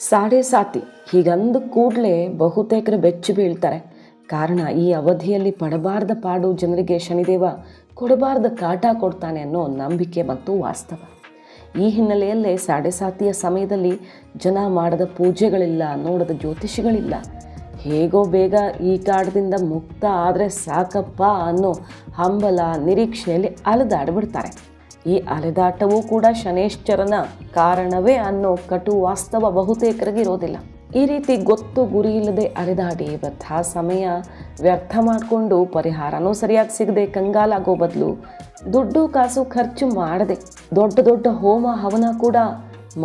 ಸಾಡೆ ಸಾತಿ ಹೀಗಂದು ಕೂಡಲೇ ಬಹುತೇಕರು ಬೆಚ್ಚಿ ಬೀಳ್ತಾರೆ. ಕಾರಣ ಈ ಅವಧಿಯಲ್ಲಿ ಪಡಬಾರ್ದ ಪಾಡು ಜನರಿಗೆ ಶನಿದೇವ ಕೊಡಬಾರ್ದ ಕಾಟ ಕೊಡ್ತಾನೆ ಅನ್ನೋ ನಂಬಿಕೆ ಮತ್ತು ವಾಸ್ತವ. ಈ ಹಿನ್ನೆಲೆಯಲ್ಲೇ ಸಾಡೆ ಸಾತಿಯ ಸಮಯದಲ್ಲಿ ಜನ ಮಾಡದ ಪೂಜೆಗಳಿಲ್ಲ, ನೋಡದ ಜ್ಯೋತಿಷಿಗಳಿಲ್ಲ. ಹೇಗೋ ಬೇಗ ಈ ಕಾಟದಿಂದ ಮುಕ್ತ ಆದರೆ ಸಾಕಪ್ಪ ಅನ್ನೋ ಹಂಬಲ ನಿರೀಕ್ಷೆಯಲ್ಲಿ ಅಲೆದಾಡಿಬಿಡ್ತಾರೆ. ಈ ಅಲೆದಾಟವೂ ಕೂಡ ಶನೇಶ್ಚರನ ಕಾರಣವೇ ಅನ್ನೋ ಕಟು ವಾಸ್ತವ ಬಹುತೇಕರಿಗೆ ಇರೋದಿಲ್ಲ. ಈ ರೀತಿ ಗೊತ್ತು ಗುರಿ ಇಲ್ಲದೆ ಅಲೆದಾಡಿ ವೃಥಾ ಸಮಯ ವ್ಯರ್ಥ ಮಾಡಿಕೊಂಡು ಪರಿಹಾರನೂ ಸರಿಯಾಗಿ ಸಿಗದೆ ಕಂಗಾಲಾಗೋ ಬದಲು ದುಡ್ಡು ಕಾಸು ಖರ್ಚು ಮಾಡದೆ ದೊಡ್ಡ ದೊಡ್ಡ ಹೋಮ ಹವನ ಕೂಡ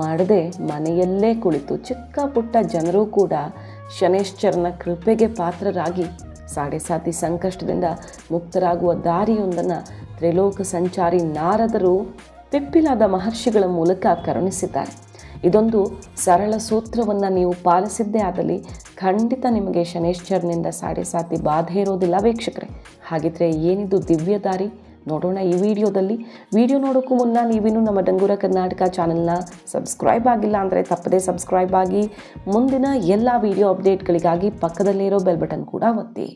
ಮಾಡದೆ ಮನೆಯಲ್ಲೇ ಕುಳಿತು ಚಿಕ್ಕ ಪುಟ್ಟ ಜನರೂ ಕೂಡ ಶನೇಶ್ಚರನ ಕೃಪೆಗೆ ಪಾತ್ರರಾಗಿ ಸಾಡೆ ಸಾತಿ ಸಂಕಷ್ಟದಿಂದ ಮುಕ್ತರಾಗುವ ದಾರಿಯೊಂದನ್ನು ತ್ರಿಲೋಕ ಸಂಚಾರಿ ನಾರದರು ಪಿಪ್ಪಿಲಾದ ಮಹರ್ಷಿಗಳ ಮೂಲಕ ಕರುಣಿಸಿದ್ದಾರೆ. ಇದೊಂದು ಸರಳ ಸೂತ್ರವನ್ನು ನೀವು ಪಾಲಿಸಿದ್ದೇ ಆದಲ್ಲಿ ಖಂಡಿತ ನಿಮಗೆ ಶನೇಶ್ಚರನಿಂದ ಸಾಡೆ ಸಾತಿ ಬಾಧೆ ಇರೋದಿಲ್ಲ ವೀಕ್ಷಕರೇ. ಹಾಗಿದ್ರೆ ಏನಿದು ದಿವ್ಯ ದಾರಿ ನೋಡೋಣ ಈ ವಿಡಿಯೋದಲ್ಲಿ. ವಿಡಿಯೋ ನೋಡೋಕ್ಕೂ ಮುನ್ನ ನೀವಿನ್ನೂ ನಮ್ಮ ಡಂಗೂರ ಕರ್ನಾಟಕ ಚಾನಲ್ನ ಸಬ್ಸ್ಕ್ರೈಬ್ ಆಗಿಲ್ಲ ಅಂದರೆ ತಪ್ಪದೇ ಸಬ್ಸ್ಕ್ರೈಬ್ ಆಗಿ ಮುಂದಿನ ಎಲ್ಲ ವಿಡಿಯೋ ಅಪ್ಡೇಟ್ಗಳಿಗಾಗಿ ಪಕ್ಕದಲ್ಲೇ ಇರೋ ಬೆಲ್ ಬಟನ್ ಕೂಡ ಒತ್ತಿ.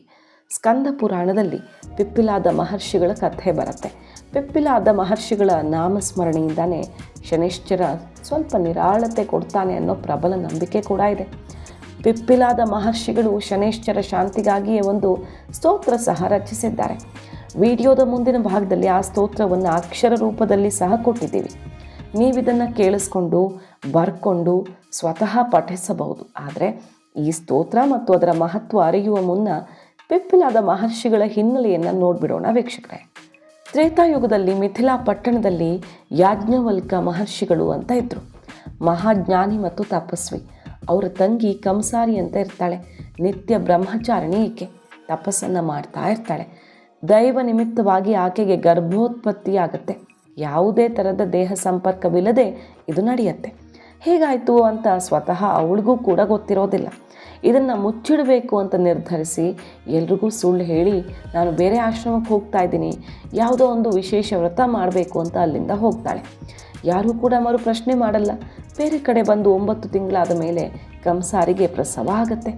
ಸ್ಕಂದ ಪುರಾಣದಲ್ಲಿ ಪಿಪ್ಪಿಲಾದ ಮಹರ್ಷಿಗಳ ಕಥೆ ಬರುತ್ತೆ. ಪಿಪ್ಪಿಲಾದ ಮಹರ್ಷಿಗಳ ನಾಮಸ್ಮರಣೆಯಿಂದಾನೇ ಶನೇಶ್ಚರ ಸ್ವಲ್ಪ ನಿರಾಳತೆ ಕೊಡ್ತಾನೆ ಅನ್ನೋ ಪ್ರಬಲ ನಂಬಿಕೆ ಕೂಡ ಇದೆ. ಪಿಪ್ಪಿಲಾದ ಮಹರ್ಷಿಗಳು ಶನೇಶ್ಚರ ಶಾಂತಿಗಾಗಿಯೇ ಒಂದು ಸ್ತೋತ್ರ ಸಹ ರಚಿಸಿದ್ದಾರೆ. ವಿಡಿಯೋದ ಮುಂದಿನ ಭಾಗದಲ್ಲಿ ಆ ಸ್ತೋತ್ರವನ್ನು ಅಕ್ಷರ ರೂಪದಲ್ಲಿ ಸಹ ಕೊಟ್ಟಿದ್ದೀವಿ. ನೀವಿದನ್ನು ಕೇಳಿಸ್ಕೊಂಡು ಬರ್ಕೊಂಡು ಸ್ವತಃ ಪಠಿಸಬಹುದು. ಆದರೆ ಈ ಸ್ತೋತ್ರ ಮತ್ತು ಅದರ ಮಹತ್ವ ಅರಿಯುವ ಮುನ್ನ ಪಿಪ್ಪಿಲಾದ ಮಹರ್ಷಿಗಳ ಹಿನ್ನೆಲೆಯನ್ನು ನೋಡಿಬಿಡೋಣ ವೀಕ್ಷಕರೇ. ತ್ರೇತಾಯುಗದಲ್ಲಿ ಮಿಥಿಲಾ ಪಟ್ಟಣದಲ್ಲಿ ಯಾಜ್ಞವಲ್ಕ ಮಹರ್ಷಿಗಳು ಅಂತ ಇದ್ದರು. ಮಹಾಜ್ಞಾನಿ ಮತ್ತು ತಪಸ್ವಿ. ಅವರ ತಂಗಿ ಕಂಸಾರಿ ಅಂತ ಇರ್ತಾಳೆ. ನಿತ್ಯ ಬ್ರಹ್ಮಚಾರಿಣಿ ಈಕೆ. ತಪಸ್ಸನ್ನು ಮಾಡ್ತಾ ಇರ್ತಾಳೆ. ದೈವ ನಿಮಿತ್ತವಾಗಿ ಆಕೆಗೆ ಗರ್ಭೋತ್ಪತ್ತಿ ಆಗುತ್ತೆ. ಯಾವುದೇ ಥರದ ದೇಹ ಸಂಪರ್ಕವಿಲ್ಲದೆ ಇದು ನಡೆಯುತ್ತೆ. ಹೇಗಾಯಿತು ಅಂತ ಸ್ವತಃ ಅವಳಿಗೂ ಕೂಡ ಗೊತ್ತಿರೋದಿಲ್ಲ. ಇದನ್ನು ಮುಚ್ಚಿಡಬೇಕು ಅಂತ ನಿರ್ಧರಿಸಿ ಎಲ್ರಿಗೂ ಸುಳ್ಳು ಹೇಳಿ ನಾನು ಬೇರೆ ಆಶ್ರಮಕ್ಕೆ ಹೋಗ್ತಾ ಇದ್ದೀನಿ, ಯಾವುದೋ ಒಂದು ವಿಶೇಷ ವ್ರತ ಮಾಡಬೇಕು ಅಂತ ಅಲ್ಲಿಂದ ಹೋಗ್ತಾಳೆ. ಯಾರೂ ಕೂಡ ಮರು ಪ್ರಶ್ನೆ ಮಾಡಲ್ಲ. ಬೇರೆ ಕಡೆ ಬಂದು 9 ತಿಂಗಳಾದ ಮೇಲೆ ಕಂಸಾರಿಗೆ ಪ್ರಸವ ಆಗುತ್ತೆ.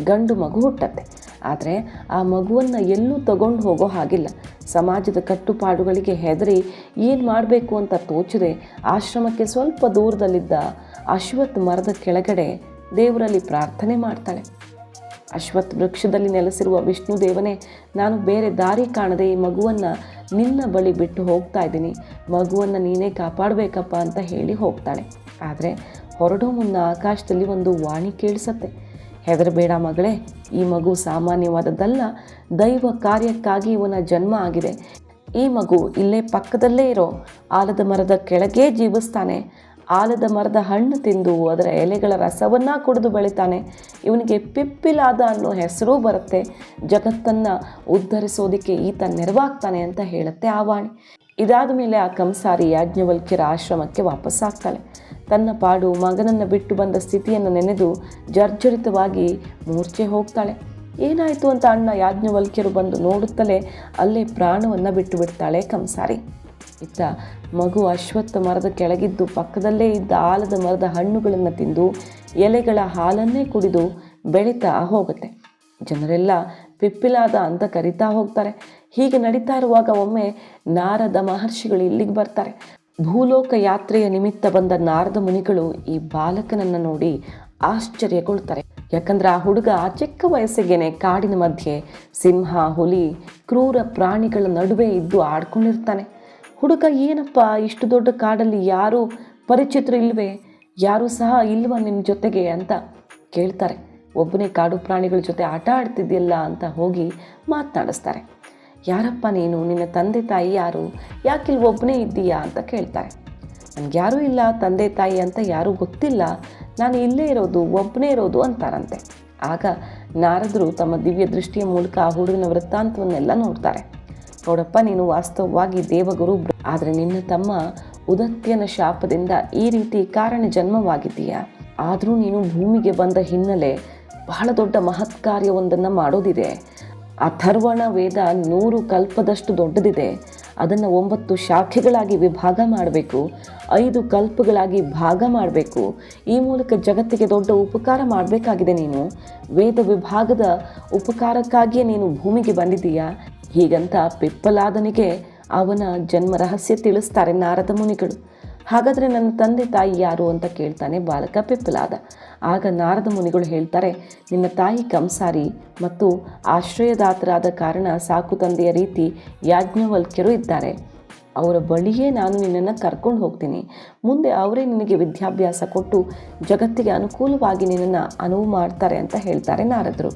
ಗಂಡು ಮಗು ಹುಟ್ಟತ್ತೆ. ಆದರೆ ಆ ಮಗುವನ್ನು ಎಲ್ಲೂ ತಗೊಂಡು ಹೋಗೋ ಹಾಗಿಲ್ಲ. ಸಮಾಜದ ಕಟ್ಟುಪಾಡುಗಳಿಗೆ ಹೆದರಿ ಏನು ಮಾಡಬೇಕು ಅಂತ ತೋಚದೆ ಆಶ್ರಮಕ್ಕೆ ಸ್ವಲ್ಪ ದೂರದಲ್ಲಿದ್ದ ಅಶ್ವತ್ಥ ಮರದ ಕೆಳಗಡೆ ದೇವರಲ್ಲಿ ಪ್ರಾರ್ಥನೆ ಮಾಡ್ತಾಳೆ. ಅಶ್ವತ್ಥ ವೃಕ್ಷದಲ್ಲಿ ನೆಲೆಸಿರುವ ವಿಷ್ಣು ದೇವನೇ, ನಾನು ಬೇರೆ ದಾರಿ ಕಾಣದೆ ಈ ಮಗುವನ್ನು ನಿನ್ನ ಬಳಿ ಬಿಟ್ಟು ಹೋಗ್ತಾ ಇದ್ದೀನಿ, ಮಗುವನ್ನು ನೀನೇ ಕಾಪಾಡಬೇಕಪ್ಪ ಅಂತ ಹೇಳಿ ಹೋಗ್ತಾಳೆ. ಆದರೆ ಹೊರಡೋ ಮುನ್ನ ಆಕಾಶದಲ್ಲಿ ಒಂದು ವಾಣಿ ಕೇಳಿಸತ್ತೆ. ಹೆದರಬೇಡ ಮಗಳೇ, ಈ ಮಗು ಸಾಮಾನ್ಯವಾದದ್ದಲ್ಲ, ದೈವ ಕಾರ್ಯಕ್ಕಾಗಿ ಇವನ ಜನ್ಮ ಆಗಿದೆ. ಈ ಮಗು ಇಲ್ಲೇ ಪಕ್ಕದಲ್ಲೇ ಇರೋ ಆಲದ ಮರದ ಕೆಳಗೆ ಜೀವಿಸ್ತಾನೆ. ಆಲದ ಮರದ ಹಣ್ಣು ತಿಂದು ಅದರ ಎಲೆಗಳ ರಸವನ್ನು ಕುಡಿದು ಬೆಳಿತಾನೆ. ಇವನಿಗೆ ಪಿಪ್ಪಿಲಾದ ಅನ್ನೋ ಹೆಸರೂ ಬರುತ್ತೆ. ಜಗತ್ತನ್ನು ಉದ್ಧರಿಸೋದಕ್ಕೆ ಈತ ನೆರವಾಗ್ತಾನೆ ಅಂತ ಹೇಳುತ್ತೆ ಆ ವಾಣಿ. ಇದಾದ ಮೇಲೆ ಆ ಕಂಸಾರಿ ಯಾಜ್ಞವಲ್ಕ್ಯರ ಆಶ್ರಮಕ್ಕೆ ವಾಪಸ್ಸಾಗ್ತಾಳೆ. ತನ್ನ ಪಾಡು ಮಗನನ್ನು ಬಿಟ್ಟು ಬಂದ ಸ್ಥಿತಿಯನ್ನು ನೆನೆದು ಜರ್ಜರಿತವಾಗಿ ಮೂರ್ಛೆ ಹೋಗ್ತಾಳೆ. ಏನಾಯಿತು ಅಂತ ಅಣ್ಣ ಯಾಜ್ಞವಲ್ಕ್ಯರು ಬಂದು ನೋಡುತ್ತಲೇ ಅಲ್ಲೇ ಪ್ರಾಣವನ್ನು ಬಿಟ್ಟು ಬಿಡ್ತಾಳೆ ಕಂಸಾರಿ. ಇತ್ತ ಮಗು ಅಶ್ವತ್ಥ ಮರದ ಕೆಳಗಿದ್ದು ಪಕ್ಕದಲ್ಲೇ ಇದ್ದ ಆಲದ ಮರದ ಹಣ್ಣುಗಳನ್ನು ತಿಂದು ಎಲೆಗಳ ಹಾಲನ್ನೇ ಕುಡಿದು ಬೆಳೀತಾ ಹೋಗುತ್ತೆ. ಜನರೆಲ್ಲ ಪಿಪ್ಪಿಲಾದ ಅಂತ ಕರಿತಾ ಹೋಗ್ತಾರೆ. ಹೀಗೆ ನಡೀತಾ ಇರುವಾಗ ಒಮ್ಮೆ ನಾರದ ಮಹರ್ಷಿಗಳು ಇಲ್ಲಿಗೆ ಬರ್ತಾರೆ. ಭೂಲೋಕ ಯಾತ್ರೆಯ ನಿಮಿತ್ತ ಬಂದ ನಾರದ ಮುನಿಗಳು ಈ ಬಾಲಕನನ್ನು ನೋಡಿ ಆಶ್ಚರ್ಯಗೊಳ್ತಾರೆ. ಯಾಕಂದ್ರೆ ಆ ಹುಡುಗ ಚಿಕ್ಕ ವಯಸ್ಸಿಗೇನೆ ಕಾಡಿನ ಮಧ್ಯೆ ಸಿಂಹ, ಹುಲಿ, ಕ್ರೂರ ಪ್ರಾಣಿಗಳ ನಡುವೆ ಇದ್ದು ಆಡ್ಕೊಂಡಿರ್ತಾನೆ. ಹುಡುಗ ಏನಪ್ಪ ಇಷ್ಟು ದೊಡ್ಡ ಕಾಡಲ್ಲಿ ಯಾರೂ ಪರಿಚಿತರು ಇಲ್ವೇ, ಯಾರೂ ಸಹ ಇಲ್ವ ನಿನ್ನ ಜೊತೆಗೆ ಅಂತ ಕೇಳ್ತಾರೆ. ಒಬ್ಬನೇ ಕಾಡು ಪ್ರಾಣಿಗಳ ಜೊತೆ ಆಟ ಆಡ್ತಿದ್ಯಲ್ಲ ಅಂತ ಹೋಗಿ ಮಾತನಾಡಿಸ್ತಾರೆ. ಯಾರಪ್ಪ ನೀನು, ನಿನ್ನ ತಂದೆ ತಾಯಿ ಯಾರು, ಯಾಕಿಲ್ಲಿ ಒಬ್ಬನೇ ಇದ್ದೀಯಾ ಅಂತ ಕೇಳ್ತಾರೆ. ನನಗೆ ಯಾರೂ ಇಲ್ಲ, ತಂದೆ ತಾಯಿ ಅಂತ ಯಾರೂ ಗೊತ್ತಿಲ್ಲ, ನಾನು ಇಲ್ಲೇ ಇರೋದು, ಒಬ್ಬನೇ ಇರೋದು ಅಂತಾರಂತೆ. ಆಗ ನಾರದರು ತಮ್ಮ ದಿವ್ಯ ದೃಷ್ಟಿಯ ಮೂಲಕ ಆ ಹುಡುಗನ ವೃತ್ತಾಂತವನ್ನೆಲ್ಲ ನೋಡ್ತಾರೆ. ನೋಡಪ್ಪ, ನೀನು ವಾಸ್ತವವಾಗಿ ದೇವಗುರು, ಆದರೆ ನಿನ್ನ ತಮ್ಮ ಉದತ್ಯನ ಶಾಪದಿಂದ ಈ ರೀತಿ ಕಾರಣ ಜನ್ಮವಾಗಿದ್ದೀಯಾ. ಆದರೂ ನೀನು ಭೂಮಿಗೆ ಬಂದ ಹಿನ್ನೆಲೆ ಬಹಳ ದೊಡ್ಡ ಮಹತ್ ಕಾರ್ಯವೊಂದನ್ನು ಮಾಡೋದಿದೆ. ಅಥರ್ವಣ ವೇದ 100 ಕಲ್ಪದಷ್ಟು ದೊಡ್ಡದಿದೆ. ಅದನ್ನು 9 ಶಾಖೆಗಳಾಗಿ ವಿಭಾಗ ಮಾಡಬೇಕು, 5 ಕಲ್ಪಗಳಾಗಿ ಭಾಗ ಮಾಡಬೇಕು. ಈ ಮೂಲಕ ಜಗತ್ತಿಗೆ ದೊಡ್ಡ ಉಪಕಾರ ಮಾಡಬೇಕಾಗಿದೆ. ನೀನು ವೇದ ವಿಭಾಗದ ಉಪಕಾರಕ್ಕಾಗಿಯೇ ನೀನು ಭೂಮಿಗೆ ಬಂದಿದ್ದೀಯಾ. ಹೀಗಂತ ಪಿಪ್ಪಲಾದನಿಗೆ ಅವನ ಜನ್ಮ ರಹಸ್ಯ ತಿಳಿಸ್ತಾರೆ ನಾರದ ಮುನಿಗಳು. ಹಾಗಾದರೆ ನನ್ನ ತಂದೆ ತಾಯಿ ಯಾರು ಅಂತ ಕೇಳ್ತಾನೆ ಬಾಲಕ ಪಿಪ್ಪಲಾದ. ಆಗ ನಾರದ ಮುನಿಗಳು ಹೇಳ್ತಾರೆ, ನಿನ್ನ ತಾಯಿ ಕಂಸಾರಿ ಮತ್ತು ಆಶ್ರಯದಾತರಾದ ಕಾರಣ ಸಾಕು ತಂದೆಯ ರೀತಿ ಯಾಜ್ಞವಲ್ಕ್ಯರು ಇದ್ದಾರೆ. ಅವರ ಬಳಿಯೇ ನಾನು ನಿನ್ನನ್ನು ಕರ್ಕೊಂಡು ಹೋಗ್ತೀನಿ. ಮುಂದೆ ಅವರೇ ನಿನಗೆ ವಿದ್ಯಾಭ್ಯಾಸ ಕೊಟ್ಟು ಜಗತ್ತಿಗೆ ಅನುಕೂಲವಾಗಿ ನಿನ್ನನ್ನು ಅನುವು ಮಾಡ್ತಾರೆ ಅಂತ ಹೇಳ್ತಾರೆ ನಾರದರು.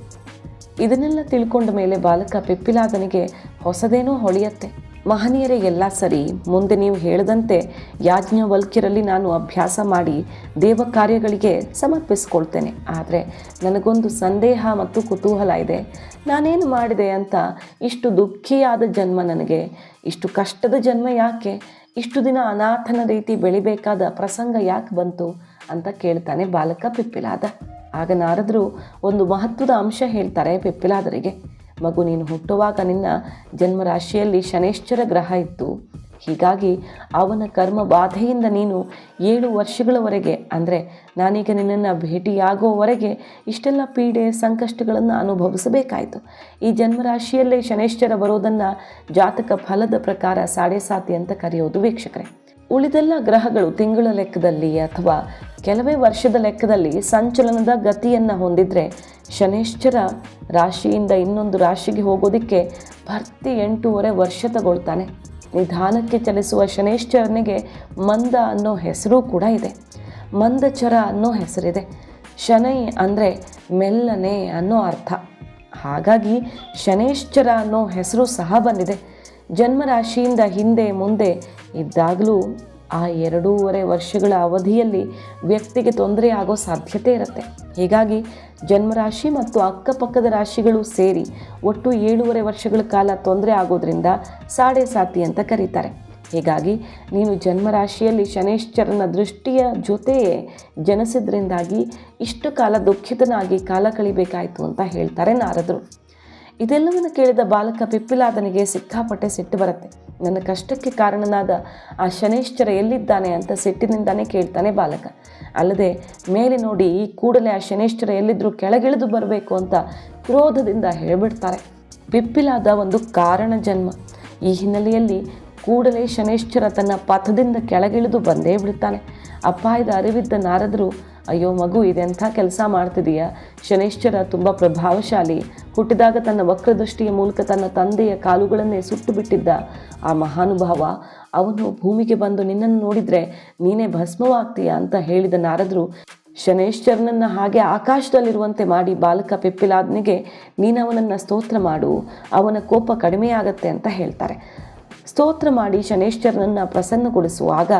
ಇದನ್ನೆಲ್ಲ ತಿಳ್ಕೊಂಡ ಮೇಲೆ ಬಾಲಕ ಪಿಪ್ಪಿಲಾದನಿಗೆ ಹೊಸದೇನೋ ಹೊಳೆಯತ್ತೆ. ಮಹನೀಯರೇ ಎಲ್ಲ ಸರಿ, ಮುಂದೆ ನೀವು ಹೇಳಿದಂತೆ ಯಾಜ್ಞವಲ್ಕ್ಯರಲ್ಲಿ ನಾನು ಅಭ್ಯಾಸ ಮಾಡಿ ದೇವ ಕಾರ್ಯಗಳಿಗೆ ಸಮರ್ಪಿಸ್ಕೊಳ್ತೇನೆ. ಆದರೆ ನನಗೊಂದು ಸಂದೇಹ ಮತ್ತು ಕುತೂಹಲ ಇದೆ. ನಾನೇನು ಮಾಡಿದೆ ಅಂತ ಇಷ್ಟು ದುಃಖಿಯಾದ ಜನ್ಮ ನನಗೆ? ಇಷ್ಟು ಕಷ್ಟದ ಜನ್ಮ ಯಾಕೆ? ಇಷ್ಟು ದಿನ ಅನಾಥನ ರೀತಿ ಬೆಳಿಬೇಕಾದ ಪ್ರಸಂಗ ಯಾಕೆ ಬಂತು ಅಂತ ಕೇಳ್ತಾನೆ ಬಾಲಕ ಪಿಪ್ಪಿಲಾದ. ಆಗ ನಾರದರು ಒಂದು ಮಹತ್ವದ ಅಂಶ ಹೇಳ್ತಾರೆ ಪಿಪ್ಪಿಲಾದರಿಗೆ. ಮಗು, ನೀನು ಹುಟ್ಟುವಾಗ ನಿನ್ನ ಜನ್ಮರಾಶಿಯಲ್ಲಿ ಶನೈಶ್ಚರ ಗ್ರಹ ಇತ್ತು. ಹೀಗಾಗಿ ಅವನ ಕರ್ಮ ಬಾಧೆಯಿಂದ ನೀನು 7 ವರ್ಷಗಳವರೆಗೆ, ಅಂದರೆ ನಾನೀಗ ನಿನ್ನನ್ನು ಭೇಟಿಯಾಗುವವರೆಗೆ ಇಷ್ಟೆಲ್ಲ ಪೀಡೆ ಸಂಕಷ್ಟಗಳನ್ನು ಅನುಭವಿಸಬೇಕಾಯಿತು. ಈ ಜನ್ಮರಾಶಿಯಲ್ಲೇ ಶನೈಶ್ಚರ ಬರೋದನ್ನು ಜಾತಕ ಫಲದ ಪ್ರಕಾರ 7.5 ಅಂತ ಕರೆಯೋದು ವೀಕ್ಷಕರೇ. ಉಳಿದೆಲ್ಲ ಗ್ರಹಗಳು ತಿಂಗಳ ಲೆಕ್ಕದಲ್ಲಿ ಅಥವಾ ಕೆಲವೇ ವರ್ಷದ ಲೆಕ್ಕದಲ್ಲಿ ಸಂಚಲನದ ಗತಿಯನ್ನು ಹೊಂದಿದರೆ, ಶನೈಶ್ಚರ ರಾಶಿಯಿಂದ ಇನ್ನೊಂದು ರಾಶಿಗೆ ಹೋಗೋದಕ್ಕೆ ಭರ್ತಿ 8.5 ವರ್ಷ ತಗೊಳ್ತಾನೆ. ನಿಧಾನಕ್ಕೆ ಚಲಿಸುವ ಶನೈಶ್ಚರನಿಗೆ ಮಂದ ಅನ್ನೋ ಹೆಸರು ಕೂಡ ಇದೆ. ಮಂದಚರ ಅನ್ನೋ ಹೆಸರಿದೆ. ಶನೈ ಅಂದರೆ ಮೆಲ್ಲನೆ ಅನ್ನೋ ಅರ್ಥ. ಹಾಗಾಗಿ ಶನೈಶ್ಚರ ಅನ್ನೋ ಹೆಸರು ಸಹ ಬಂದಿದೆ. ಜನ್ಮರಾಶಿಯಿಂದ ಹಿಂದೆ ಮುಂದೆ ಇದ್ದಾಗಲೂ ಆ 2.5 ವರ್ಷಗಳ ಅವಧಿಯಲ್ಲಿ ವ್ಯಕ್ತಿಗೆ ತೊಂದರೆ ಆಗೋ ಸಾಧ್ಯತೆ ಇರುತ್ತೆ. ಹೀಗಾಗಿ ಜನ್ಮರಾಶಿ ಮತ್ತು ಅಕ್ಕಪಕ್ಕದ ರಾಶಿಗಳು ಸೇರಿ ಒಟ್ಟು 7.5 ವರ್ಷಗಳ ಕಾಲ ತೊಂದರೆ ಆಗೋದ್ರಿಂದ 7.5 ಅಂತ ಕರೀತಾರೆ. ಹೀಗಾಗಿ ನೀನು ಜನ್ಮರಾಶಿಯಲ್ಲಿ ಶನೈಶ್ಚರನ ದೃಷ್ಟಿಯ ಜೊತೆಯೇ ಜನಿಸಿದ್ರಿಂದಾಗಿ ಇಷ್ಟು ಕಾಲ ದುಃಖಿತನಾಗಿ ಕಾಲ ಕಳಿಬೇಕಾಯಿತು ಅಂತ ಹೇಳ್ತಾರೆ ನಾರದರು. ಇದೆಲ್ಲವನ್ನು ಕೇಳಿದ ಬಾಲಕ ಪಿಪ್ಪಿಲಾದನಿಗೆ ಸಿಕ್ಕಾಪಟ್ಟೆ ಸಿಟ್ಟು ಬರುತ್ತೆ. ನನ್ನ ಕಷ್ಟಕ್ಕೆ ಕಾರಣನಾದ ಆ ಶನೈಶ್ಚರ ಎಲ್ಲಿದ್ದಾನೆ ಅಂತ ಸಿಟ್ಟಿನಿಂದಾನೇ ಕೇಳ್ತಾನೆ ಬಾಲಕ. ಅಲ್ಲದೆ ಮೇಲೆ ನೋಡಿ ಈ ಕೂಡಲೇ ಆ ಶನೈಶ್ಚರ ಎಲ್ಲಿದ್ದರೂ ಕೆಳಗಿಳಿದು ಬರಬೇಕು ಅಂತ ಕ್ರೋಧದಿಂದ ಹೇಳಿಬಿಡ್ತಾರೆ. ಪಿಪ್ಪಿಲಾದ ಒಂದು ಕಾರಣ ಜನ್ಮ. ಈ ಹಿನ್ನೆಲೆಯಲ್ಲಿ ಕೂಡಲೇ ಶನೈಶ್ಚರ ತನ್ನ ಪಥದಿಂದ ಕೆಳಗಿಳಿದು ಬಂದೇ ಬಿಡ್ತಾನೆ. ಅಪಾಯದ ಅರಿವಿದ್ದ ನಾರದರು, ಅಯ್ಯೋ ಮಗು, ಇದೆಂಥ ಕೆಲಸ ಮಾಡ್ತಿದೀಯಾ? ಶನೈಶ್ಚರ ತುಂಬ ಪ್ರಭಾವಶಾಲಿ. ಹುಟ್ಟಿದಾಗ ತನ್ನ ವಕ್ರದೃಷ್ಟಿಯ ಮೂಲಕ ತನ್ನ ತಂದೆಯ ಕಾಲುಗಳನ್ನೇ ಸುಟ್ಟು ಬಿಟ್ಟಿದ್ದ ಆ ಮಹಾನುಭಾವ, ಅವನು ಭೂಮಿಗೆ ಬಂದು ನಿನ್ನನ್ನು ನೋಡಿದರೆ ನೀನೇ ಭಸ್ಮವಾಗ್ತೀಯ ಅಂತ ಹೇಳಿದ ನಾರದರು ಶನೈಶ್ಚರನನ್ನು ಹಾಗೆ ಆಕಾಶದಲ್ಲಿರುವಂತೆ ಮಾಡಿ ಬಾಲಕ ಪಿಪ್ಪಿಲಾದನಿಗೆ ನೀನು ಅವನನ್ನು ಸ್ತೋತ್ರ ಮಾಡು, ಅವನ ಕೋಪ ಕಡಿಮೆಯಾಗತ್ತೆ ಅಂತ ಹೇಳ್ತಾರೆ. ಸ್ತೋತ್ರ ಮಾಡಿ ಶನೈಶ್ಚರನನ್ನು ಪ್ರಸನ್ನಗೊಳಿಸು. ಆಗ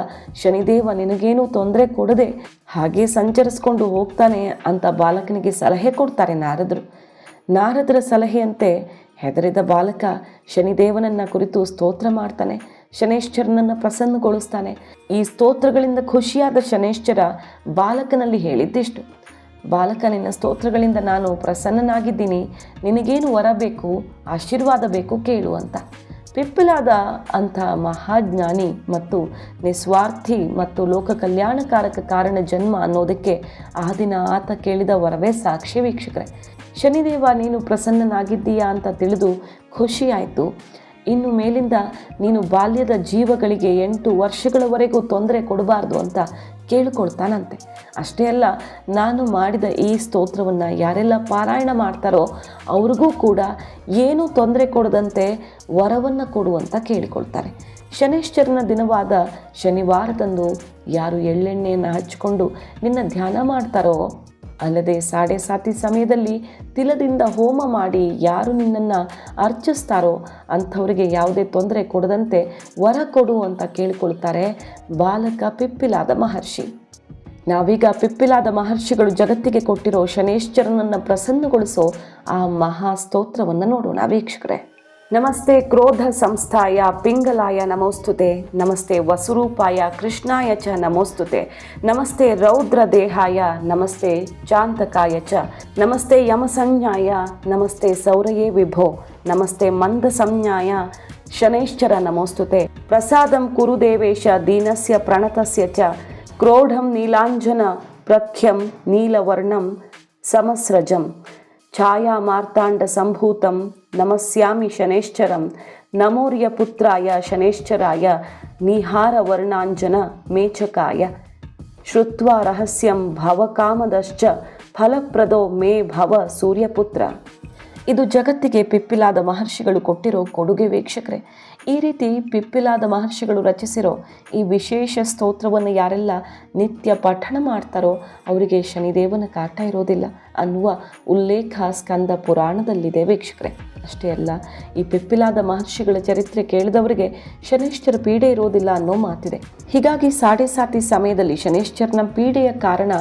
ಶನಿದೇವ ನಿನಗೇನೂ ತೊಂದರೆ ಕೊಡದೆ ಹಾಗೆ ಸಂಚರಿಸ್ಕೊಂಡು ಹೋಗ್ತಾನೆ ಅಂತ ಬಾಲಕನಿಗೆ ಸಲಹೆ ಕೊಡ್ತಾರೆ ನಾರದರು. ನಾರದರ ಸಲಹೆಯಂತೆ ಹೆದರಿದ ಬಾಲಕ ಶನಿದೇವನನ್ನು ಕುರಿತು ಸ್ತೋತ್ರ ಮಾಡ್ತಾನೆ. ಶನೈಶ್ಚರನನ್ನು ಪ್ರಸನ್ನಗೊಳಿಸ್ತಾನೆ. ಈ ಸ್ತೋತ್ರಗಳಿಂದ ಖುಷಿಯಾದ ಶನೈಶ್ಚರ ಬಾಲಕನಲ್ಲಿ ಹೇಳಿದ್ದಿಷ್ಟು: ಬಾಲಕ, ನಿನ್ನ ಸ್ತೋತ್ರಗಳಿಂದ ನಾನು ಪ್ರಸನ್ನನಾಗಿದ್ದೀನಿ. ನಿನಗೇನು ವರ ಬೇಕು, ಆಶೀರ್ವಾದ ಬೇಕು, ಕೇಳು ಅಂತ. ಪಿಪ್ಪಿಲಾದ ಅಂಥ ಮಹಾಜ್ಞಾನಿ ಮತ್ತು ನಿಸ್ವಾರ್ಥಿ ಮತ್ತು ಲೋಕ ಕಲ್ಯಾಣಕಾರಕ ಕಾರಣ ಜನ್ಮ ಅನ್ನೋದಕ್ಕೆ ಆ ದಿನ ಆತ ಕೇಳಿದ ವರವೇ ಸಾಕ್ಷಿ ವೀಕ್ಷಕರೇ. ಶನಿದೇವ ನೀನು ಪ್ರಸನ್ನನಾಗಿದ್ದೀಯಾ ಅಂತ ತಿಳಿದು ಖುಷಿಯಾಯಿತು. ಇನ್ನು ಮೇಲಿಂದ ನೀನು ಬಾಲ್ಯದ ಜೀವಗಳಿಗೆ 8 ವರ್ಷಗಳವರೆಗೂ ತೊಂದರೆ ಕೊಡಬಾರ್ದು ಅಂತ ಕೇಳಿಕೊಳ್ತಾನಂತೆ. ಅಷ್ಟೇ ಅಲ್ಲ, ನಾನು ಮಾಡಿದ ಈ ಸ್ತೋತ್ರವನ್ನು ಯಾರೆಲ್ಲ ಪಾರಾಯಣ ಮಾಡ್ತಾರೋ ಅವ್ರಿಗೂ ಕೂಡ ಏನೂ ತೊಂದರೆ ಕೊಡದಂತೆ ವರವನ್ನು ಕೊಡು ಅಂತ ಕೇಳಿಕೊಳ್ತಾರೆ. ಶನೈಶ್ಚರನ ದಿನವಾದ ಶನಿವಾರದಂದು ಯಾರು ಎಳ್ಳೆಣ್ಣೆಯನ್ನು ಹಚ್ಚಿಕೊಂಡು ನಿನ್ನ ಧ್ಯಾನ ಮಾಡ್ತಾರೋ, ಅಲ್ಲದೆ 7.5 ಸಮಯದಲ್ಲಿ ತಿಲದಿಂದ ಹೋಮ ಮಾಡಿ ಯಾರು ನಿನ್ನನ್ನು ಅರ್ಚಿಸ್ತಾರೋ ಅಂಥವರಿಗೆ ಯಾವುದೇ ತೊಂದರೆ ಕೊಡದಂತೆ ವರ ಕೊಡು ಅಂತ ಕೇಳಿಕೊಳ್ತಾರೆ ಬಾಲಕ ಪಿಪ್ಪಿಲಾದ ಮಹರ್ಷಿ. ನಾವೀಗ ಪಿಪ್ಪಿಲಾದ ಮಹರ್ಷಿಗಳು ಜಗತ್ತಿಗೆ ಕೊಟ್ಟಿರೋ ಶನೈಶ್ಚರನನ್ನು ಪ್ರಸನ್ನಗೊಳಿಸೋ ಆ ಮಹಾ ಸ್ತೋತ್ರವನ್ನು ನೋಡೋಣ ವೀಕ್ಷಕರೇ. ನಮಸ್ತೆ ಕ್ರೋಧ ಸಂಸ್ಥಾಯ ಪಿಂಗಲಾಯ ನಮೋಸ್ತುತೆ, ನಮಸ್ತೆ ವಸುರೂಪಾಯ ಕೃಷ್ಣಾಯ ಚ ನಮೋಸ್ತುತೆ, ನಮಸ್ತೆ ರೌದ್ರ ದೇಹಾಯ, ನಮಸ್ತೆ ಚಾಂತಕಾಯ ಚ, ನಮಸ್ತೆ ಯಮಸಂಜ್ಞಾಯ, ನಮಸ್ತೆ ಸೌರಯೇ ವಿಭೋ, ನಮಸ್ತೆ ಮಂದ ಸಂಜ್ಞಾಯ ಶನೈಶ್ಚರ ನಮೋಸ್ತುತೆ. ಪ್ರಸಾದಂ ಕುರು ದೇವೇಶ ದೀನಸ್ಯ ಪ್ರಣತಸ್ಯ ಚ ಕ್ರೋಢಂ ನೀಲಾಂಜನ ಪ್ರಖ್ಯಂ ನೀಲವರ್ಣಂ ಸಮಸ್ರಜಂ ಛಾಯಾ ಮಾರ್ತಾಂಡ ಸಂಭೂತಂ ನಮಸ್ಯಾಮಿ ಶನೈಶ್ಚರಂ ನಮೋರ್ಯ ಪುತ್ರಾಯ ಶನೈಶ್ಚರಾಯ ನಿಹಾರ ವರ್ಣಾಂಜನ ಮೇಚಕಾಯ ಶ್ರುತ್ವಾ ರಹಸ್ಯಂ ಭವಕಾಮದಶ್ಚ ಫಲಪ್ರದೋ ಮೇ ಭವ ಸೂರ್ಯಪುತ್ರ. ಇದು ಜಗತ್ತಿಗೆ ಪಿಪ್ಪಿಲಾದ ಮಹರ್ಷಿಗಳು ಕೊಟ್ಟಿರೋ ಕೊಡುಗೆ ವೀಕ್ಷಕರೇ. ಈ ರೀತಿ ಪಿಪ್ಪಿಲಾದ ಮಹರ್ಷಿಗಳು ರಚಿಸಿರೋ ಈ ವಿಶೇಷ ಸ್ತೋತ್ರವನ್ನು ಯಾರೆಲ್ಲ ನಿತ್ಯ ಪಠಣ ಮಾಡ್ತಾರೋ ಅವರಿಗೆ ಶನಿದೇವನ ಕಾಟ ಇರೋದಿಲ್ಲ ಅನ್ನುವ ಉಲ್ಲೇಖ ಸ್ಕಂದ ಪುರಾಣದಲ್ಲಿದೆ ವೀಕ್ಷಕರೇ. ಅಷ್ಟೇ ಅಲ್ಲ, ಈ ಪಿಪ್ಪಿಲಾದ ಮಹರ್ಷಿಗಳ ಚರಿತ್ರೆ ಕೇಳಿದವರಿಗೆ ಶನೈಶ್ಚರ ಪೀಡೆ ಇರೋದಿಲ್ಲ ಅನ್ನೋ ಮಾತಿದೆ. ಹೀಗಾಗಿ ಸಾಡೆ ಸಮಯದಲ್ಲಿ ಶನೈಶ್ಚರನ ಪೀಡೆಯ ಕಾರಣ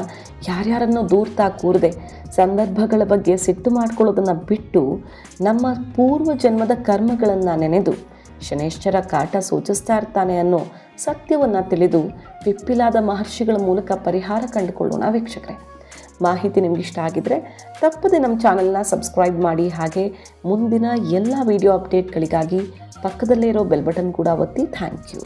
ಯಾರ್ಯಾರನ್ನೋ ದೂರ್ತಾ ಕೂರದೆ ಸಂದರ್ಭಗಳ ಬಗ್ಗೆ ಸಿಟ್ಟು ಮಾಡ್ಕೊಳ್ಳೋದನ್ನು ಬಿಟ್ಟು ನಮ್ಮ ಪೂರ್ವ ಜನ್ಮದ ಕರ್ಮಗಳನ್ನು ನೆನೆದು ಶನೈಶ್ಚರ ಕಾಟ ಸೂಚಿಸ್ತಾ ಇರ್ತಾನೆ ಅನ್ನೋ ಸತ್ಯವನ್ನು ತಿಳಿದು ಪಿಪ್ಪಿಲಾದ ಮಹರ್ಷಿಗಳ ಮೂಲಕ ಪರಿಹಾರ ಕಂಡುಕೊಳ್ಳೋಣ ವೀಕ್ಷಕರೇ. ಮಾಹಿತಿ ನಿಮ್ಗೆ ಇಷ್ಟ ಆಗಿದ್ರೆ ತಪ್ಪದೆ ನಮ್ಮ ಚಾನಲ್ನ ಸಬ್ಸ್ಕ್ರೈಬ್ ಮಾಡಿ. ಹಾಗೆ ಮುಂದಿನ ಎಲ್ಲ ವಿಡಿಯೋ ಅಪ್ಡೇಟ್ಗಳಿಗಾಗಿ ಪಕ್ಕದಲ್ಲೇ ಇರೋ ಬೆಲ್ ಬಟನ್ ಕೂಡ ಒತ್ತಿ. Thank you.